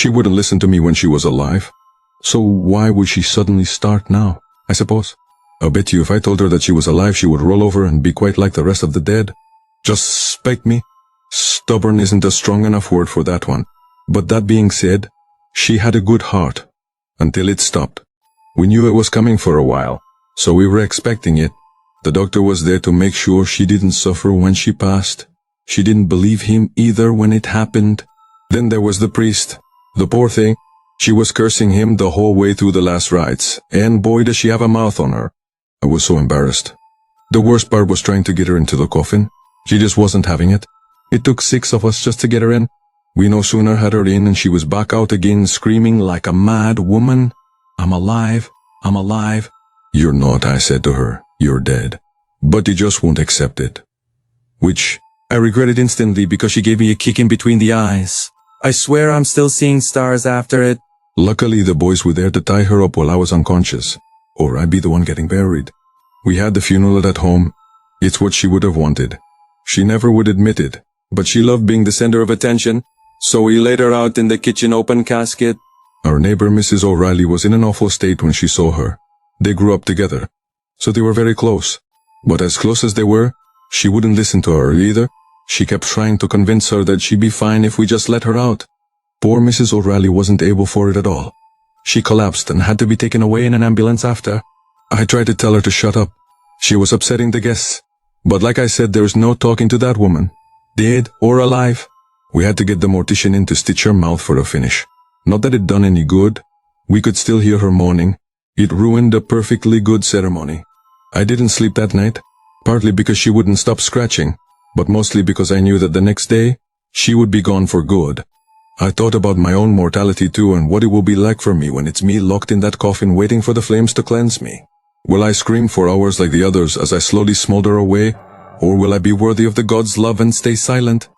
She wouldn't listen to me when she was alive. So why would she suddenly start now, I suppose? I'll bet you if I told her that she was alive, she would roll over and be quite like the rest of the dead. Just spite me. Stubborn isn't a strong enough word for that one. But that being said, she had a good heart. Until it stopped. We knew it was coming for a while, so we were expecting it. The doctor was there to make sure she didn't suffer when she passed. She didn't believe him either when it happened. Then there was the priest. The poor thing. She was cursing him the whole way through the last rites, and boy does she have a mouth on her. I was so embarrassed. The worst part was trying to get her into the coffin. She just wasn't having it. It took 6 of us just to get her in. We no sooner had her in and she was back out again screaming like a mad woman. I'm alive. I'm alive. You're not, I said to her. You're dead. But he just won't accept it. Which I regretted instantly because she gave me a kick in between the eyes. I swear I'm still seeing stars after it. Luckily the boys were there to tie her up while I was unconscious. Or I'd be the one getting buried. We had the funeral at home. It's what she would have wanted. She never would admit it, but she loved being the center of attention. So we laid her out in the kitchen open casket. Our neighbor Mrs. O'Reilly was in an awful state when she saw her. They grew up together, so they were very close. But as close as they were, she wouldn't listen to her either. She kept trying to convince her that she'd be fine if we just let her out. Poor Mrs. O'Reilly wasn't able for it at all. She collapsed and had to be taken away in an ambulance after. I tried to tell her to shut up. She was upsetting the guests. But like I said, there's no talking to that woman. Dead or alive. We had to get the mortician in to stitch her mouth for a finish. Not that it done any good. We could still hear her moaning. It ruined a perfectly good ceremony. I didn't sleep that night, partly because she wouldn't stop scratching, but mostly because I knew that the next day, she would be gone for good. I thought about my own mortality too and what it will be like for me when it's me locked in that coffin waiting for the flames to cleanse me. Will I scream for hours like the others as I slowly smolder away, or will I be worthy of the gods' love and stay silent?